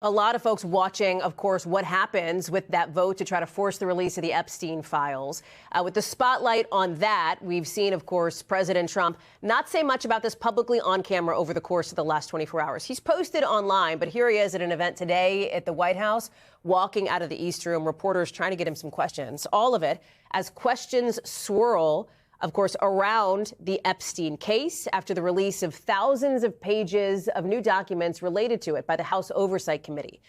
A lot of folks watching, of course, what happens with that vote to try to force the release of the Epstein files. With the spotlight on that, we've seen, of course, President Trump not say much about this publicly on camera over the course of the last 24 hours. He's posted online, but here he is at an event today at the White House, walking out of the East Room, reporters trying to get him some questions. All of it as questions swirl, of course, around the Epstein case after the release of thousands of pages of new documents related to it by the House Oversight Committee.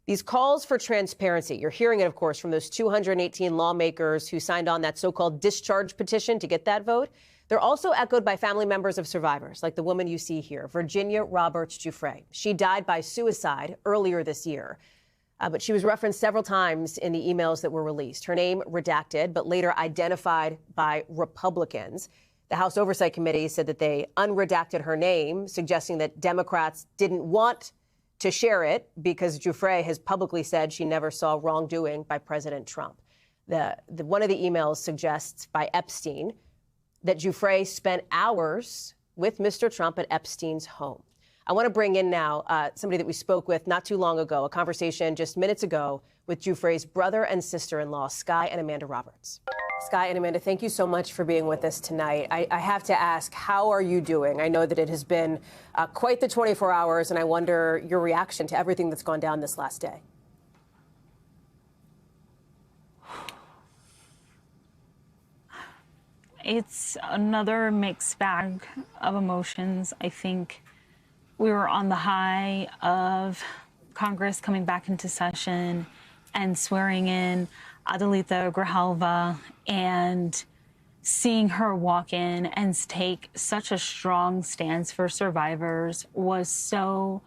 These calls for transparency, you're hearing it, of course, from those 218 lawmakers who signed on that so-called discharge petition to get that vote. They're also echoed by family members of survivors, like the woman you see here, Virginia Roberts Giuffre. She died by suicide earlier this year. But she was referenced several times in the emails that were released. Her name redacted, but later identified by Republicans. The House Oversight Committee said that they unredacted her name, suggesting that Democrats didn't want to share it because Giuffre has publicly said she never saw wrongdoing by President Trump. One of the emails suggests by Epstein that Giuffre spent hours with Mr. Trump at Epstein's home. I want to bring in now somebody that we spoke with not too long ago, a conversation just minutes ago with Giuffre's brother and sister-in-law, Skye and Amanda Roberts. Skye and Amanda, thank you so much for being with us tonight. I have to ask, how are you doing? I know that it has been quite the 24 hours, and I wonder your reaction to everything that's gone down this last day. It's another mixed bag of emotions. I think we were on the high of Congress coming back into session and swearing in Adelita Grijalva and seeing her walk in and take such a strong stance for survivors was so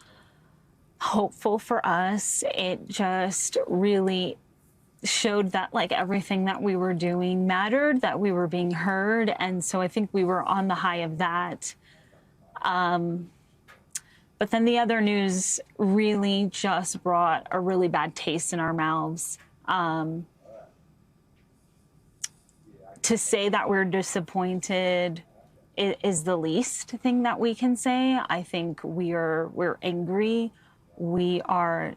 hopeful for us. It just really showed that like everything that we were doing mattered, that we were being heard. And so I think we were on the high of that. But then the other news really just brought a really bad taste in our mouths. To say that we're disappointed is the least thing that we can say. I think we're angry. We are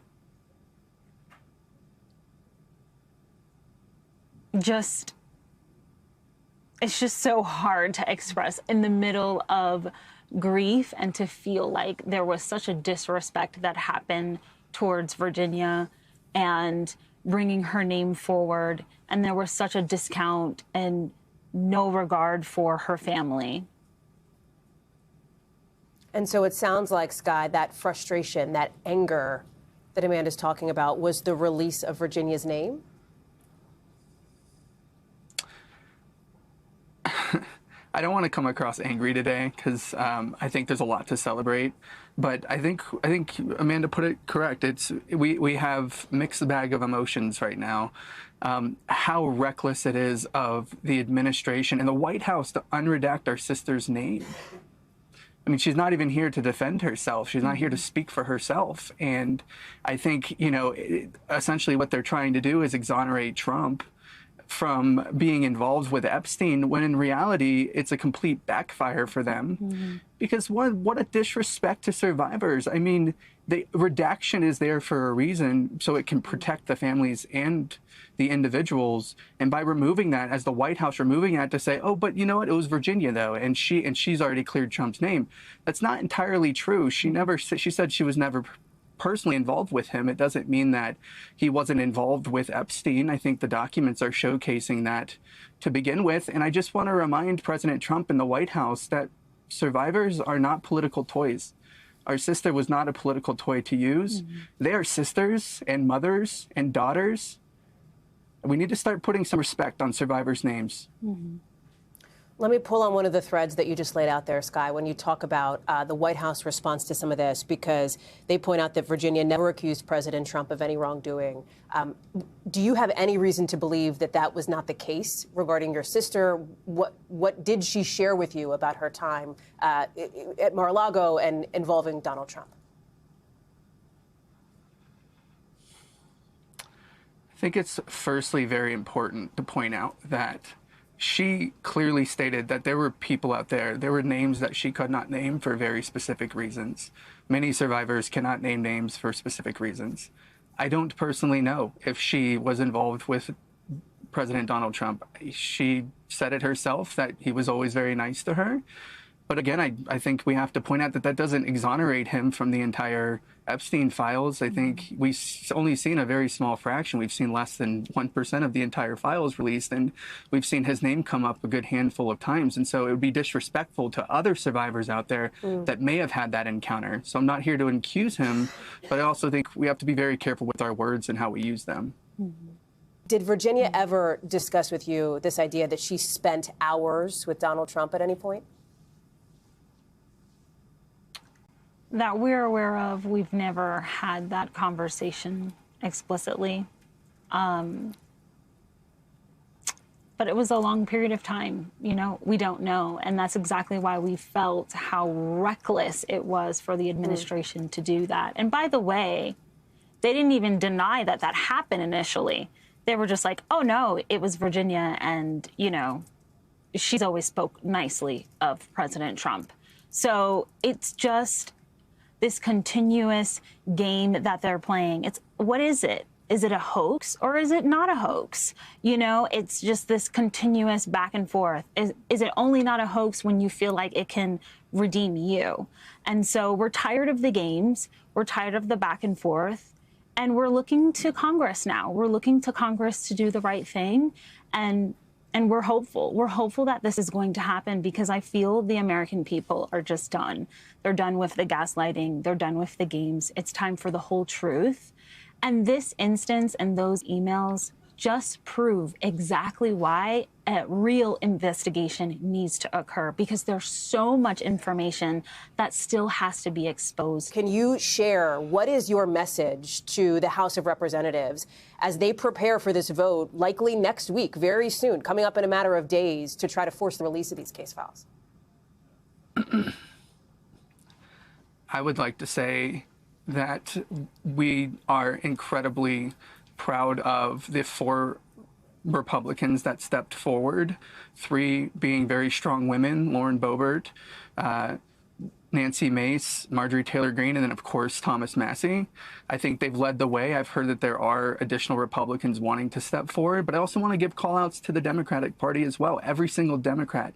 just, it's just so hard to express in the middle of grief and to feel like there was such a disrespect that happened towards Virginia and bringing her name forward. And there was such a discount and no regard for her family. And so it sounds like, Skye, that frustration, that anger that Amanda's talking about was the release of Virginia's name? I don't want to come across angry today because I think there's a lot to celebrate. But I think Amanda put it correct. We have mixed bag of emotions right now. How reckless it is of the administration and the White House to unredact our sister's name. I mean, she's not even here to defend herself. She's not here to speak for herself. And I think, essentially what they're trying to do is exonerate Trump from being involved with Epstein, when in reality, it's a complete backfire for them. Mm-hmm. Because what a disrespect to survivors. I mean, the redaction is there for a reason, so it can protect the families and the individuals. And by removing that, as the White House removing that to say, oh, but you know what, it was Virginia though, and she's already cleared Trump's name. That's not entirely true. She said she was never personally involved with him. It doesn't mean that he wasn't involved with Epstein. I think the documents are showcasing that to begin with. And I just want to remind President Trump and the White House that survivors are not political toys. Our sister was not a political toy to use. Mm-hmm. They are sisters and mothers and daughters. We need to start putting some respect on survivors' names. Mm-hmm. Let me pull on one of the threads that you just laid out there, Skye, when you talk about the White House response to some of this, because they point out that Virginia never accused President Trump of any wrongdoing. Do you have any reason to believe that that was not the case regarding your sister? What did she share with you about her time at Mar-a-Lago and involving Donald Trump? I think it's firstly very important to point out that she clearly stated that there were people out there, there were names that she could not name for very specific reasons. Many survivors cannot name names for specific reasons. I don't personally know if she was involved with President Donald Trump. She said it herself that he was always very nice to her. But again, I think we have to point out that that doesn't exonerate him from the entire Epstein files. I think we've only seen a very small fraction. We've seen less than 1% of the entire files released, and we've seen his name come up a good handful of times. And so it would be disrespectful to other survivors out there that may have had that encounter. So I'm not here to accuse him, but I also think we have to be very careful with our words and how we use them. Did Virginia ever discuss with you this idea that she spent hours with Donald Trump at any point? That we're aware of, we've never had that conversation explicitly. But it was a long period of time, you know, we don't know. And that's exactly why we felt how reckless it was for the administration to do that. And by the way, they didn't even deny that that happened initially. They were just like, oh no, it was Virginia, and, you know, she's always spoke nicely of President Trump. So it's just this continuous game that they're playing. It's, what is it? Is it a hoax or is it not a hoax? You know, it's just this continuous back and forth. Is it only not a hoax when you feel like it can redeem you? And so we're tired of the games. We're tired of the back and forth. And we're looking to Congress now. We're looking to Congress to do the right thing. And we're hopeful. We're hopeful that this is going to happen because I feel the American people are just done. They're done with the gaslighting. They're done with the games. It's time for the whole truth. And this instance and those emails just prove exactly why a real investigation needs to occur, because there's so much information that still has to be exposed. Can you share what is your message to the House of Representatives as they prepare for this vote, likely next week, very soon, coming up in a matter of days, to try to force the release of these case files? I would like to say that we are incredibly proud of the 4 Republicans that stepped forward, 3 being very strong women, Lauren Boebert, Nancy Mace, Marjorie Taylor Greene, and then, of course, Thomas Massie. I think they've led the way. I've heard that there are additional Republicans wanting to step forward, but I also want to give call-outs to the Democratic Party as well. Every single Democrat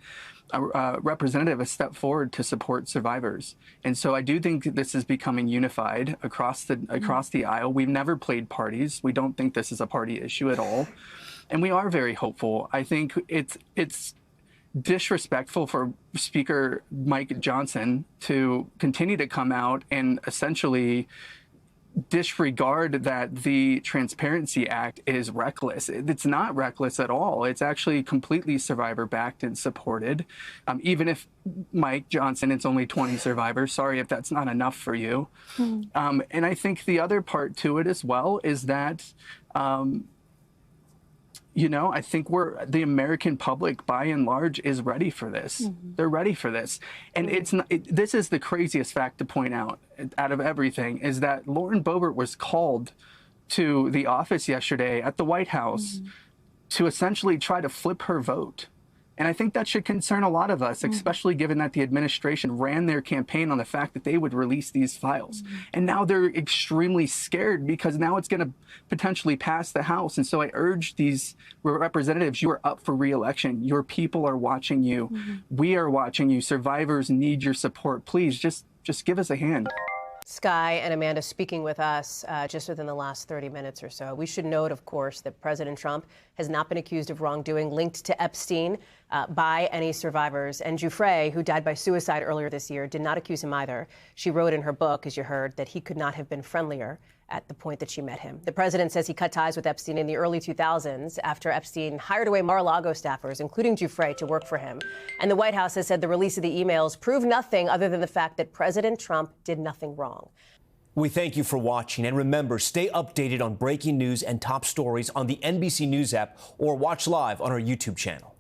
representative has stepped forward to support survivors. And so I do think that this is becoming unified across the aisle. We've never played parties. We don't think this is a party issue at all. And we are very hopeful. I think it's disrespectful for Speaker Mike Johnson to continue to come out and essentially disregard that the Transparency Act is reckless. It's not reckless at all. It's actually completely survivor-backed and supported. Even if, Mike Johnson, it's only 20 survivors. Sorry if that's not enough for you. And I think the other part to it as well is that you know, I think the American public, by and large, is ready for this. They're ready for this. And this is the craziest fact to point out of everything, is that Lauren Boebert was called to the office yesterday at the White House to essentially try to flip her vote. And I think that should concern a lot of us, especially given that the administration ran their campaign on the fact that they would release these files. And now they're extremely scared because now it's going to potentially pass the House. And so I urge these representatives, you are up for re-election. Your people are watching you. We are watching you. Survivors need your support. Please just give us a hand. Skye and Amanda speaking with us just within the last 30 minutes or so. We should note, of course, that President Trump has not been accused of wrongdoing linked to Epstein by any survivors. And Giuffre, who died by suicide earlier this year, did not accuse him either. She wrote in her book, as you heard, that he could not have been friendlier at the point that she met him. The president says he cut ties with Epstein in the early 2000s after Epstein hired away Mar-a-Lago staffers, including Giuffre, to work for him. And the White House has said the release of the emails proved nothing other than the fact that President Trump did nothing wrong. We thank you for watching. And remember, stay updated on breaking news and top stories on the NBC News app or watch live on our YouTube channel.